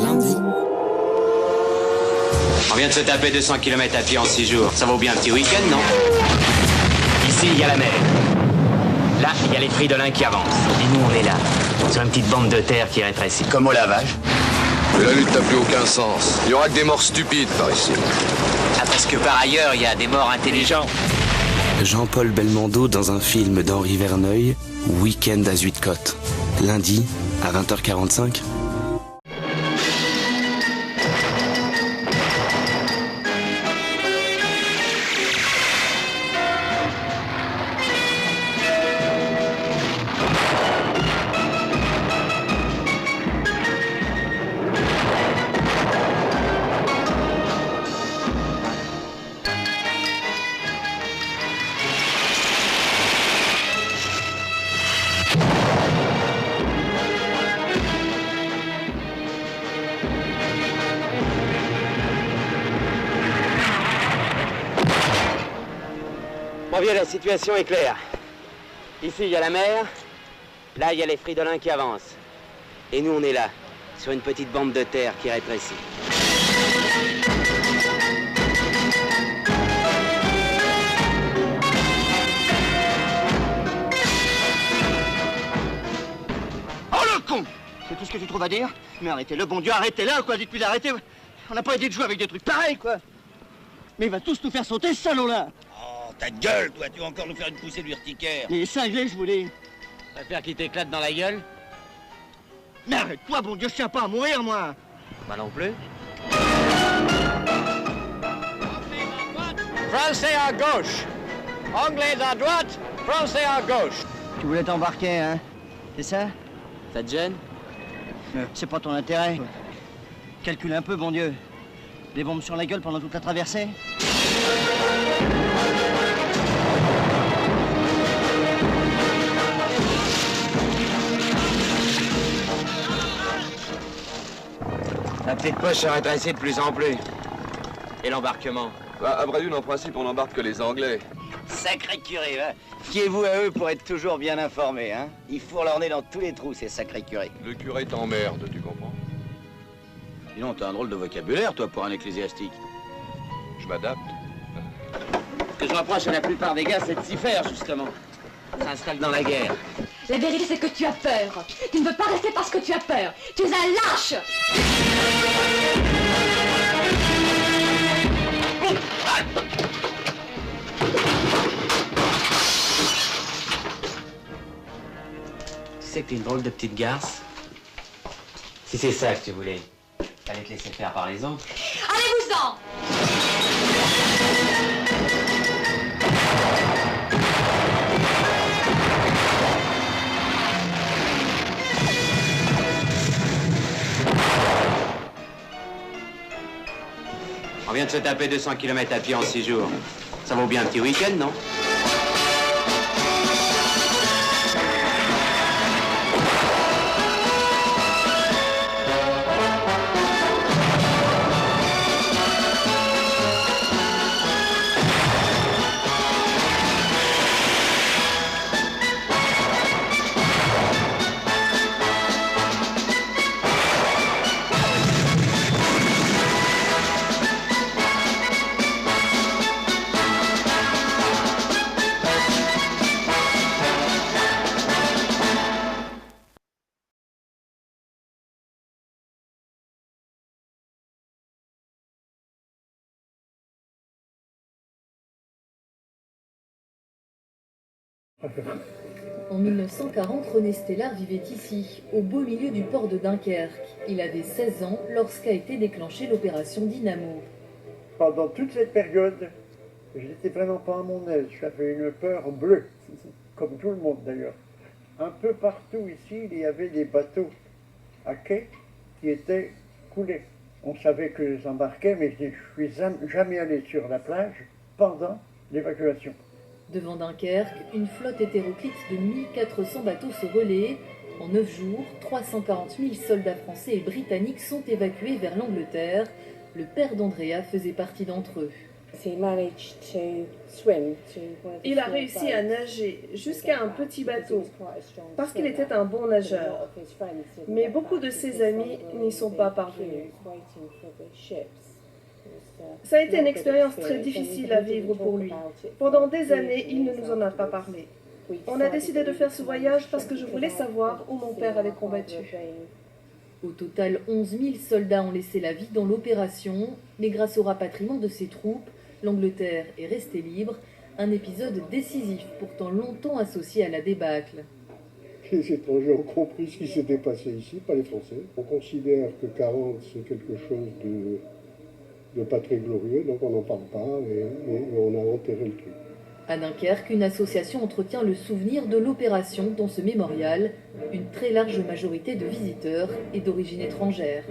lundi. On vient de se taper 200 km à pied en 6 jours. Ça vaut bien un petit week-end, non? Ici, il y a la mer. Là, il y a les fridolins qui avancent. Et nous, on est là, sur une petite bande de terre qui rétrécit. Comme au lavage. Mais la lutte n'a plus aucun sens. Il y aura que des morts stupides par ici. Ah, parce que par ailleurs, il y a des morts intelligents. Jean-Paul Belmondo dans un film d'Henri Verneuil, Week-end à Zuidcote. Lundi, à 20h45. Bon vieux, la situation est claire. Ici, il y a la mer. Là, il y a les fridolins qui avancent. Et nous, on est là, sur une petite bande de terre qui rétrécit. Oh le con! C'est tout ce que tu trouves à dire? Mais arrêtez-le, bon Dieu, arrêtez-le, quoi, dites-lui d'arrêter. On n'a pas idée de jouer avec des trucs pareils, quoi. Mais il va tous nous faire sauter, ce salaud-là. Oh, ta gueule, toi, tu vas encore nous faire une poussée d'urticaire. Il est cinglé, je vous dis. Préfère qu'il t'éclate dans la gueule? Mais arrête-toi, bon Dieu, je tiens pas à mourir, moi. Moi non plus. Français à gauche. Anglais à droite, Français à gauche. Tu voulais t'embarquer, hein? C'est ça? Ça te gêne? C'est pas ton intérêt. Calcule un peu, bon Dieu. Des bombes sur la gueule pendant toute la traversée? La petite poche se rétrécit de plus en plus. Et l'embarquement? Bah, à Brédune, en principe, on n'embarque que les Anglais. Sacré curé, hein. Fiez-vous à eux pour être toujours bien informés, hein. Ils fourrent leur nez dans tous les trous, ces sacrés curés. Le curé t'emmerde, tu comprends? Dis donc, t'as un drôle de vocabulaire, toi, pour un ecclésiastique. Je m'adapte. Ce que je reproche à la plupart des gars, c'est de s'y faire, justement. S'installe dans la guerre. La vérité, c'est que tu as peur. Tu ne veux pas rester parce que tu as peur. Tu es un lâche. Tu sais que t'es une drôle de petite garce. Si c'est ça que tu voulais, fallait te laisser faire par les autres. Allez-vous-en. On vient de se taper 200 km à pied en 6 jours. Ça vaut bien un petit week-end, non? En 1940, René Stellar vivait ici, au beau milieu du port de Dunkerque. Il avait 16 ans lorsqu'a été déclenchée l'opération Dynamo. Pendant toute cette période, je n'étais vraiment pas à mon aise. J'avais une peur bleue, comme tout le monde d'ailleurs. Un peu partout ici, il y avait des bateaux à quai qui étaient coulés. On savait que j'embarquais, mais je ne suis jamais allé sur la plage pendant l'évacuation. Devant Dunkerque, une flotte hétéroclite de 1400 bateaux se relaie. En 9 jours, 340 000 soldats français et britanniques sont évacués vers l'Angleterre. Le père d'Andrea faisait partie d'entre eux. Il a réussi à nager jusqu'à un petit bateau parce qu'il était un bon nageur. Mais beaucoup de ses amis n'y sont pas parvenus. Ça a été une expérience très difficile à vivre pour lui. Pendant des années, il ne nous en a pas parlé. On a décidé de faire ce voyage parce que je voulais savoir où mon père avait combattu. Au total, 11 000 soldats ont laissé la vie dans l'opération, mais grâce au rapatriement de ces troupes, l'Angleterre est restée libre, un épisode décisif pourtant longtemps associé à la débâcle. Les étrangers ont compris ce qui s'était passé ici, pas les Français. On considère que 40 c'est quelque chose de pas très glorieux, donc on n'en parle pas et on a enterré le truc. À Dunkerque, une association entretient le souvenir de l'opération dans ce mémorial. Une très large majorité de visiteurs est d'origine étrangère.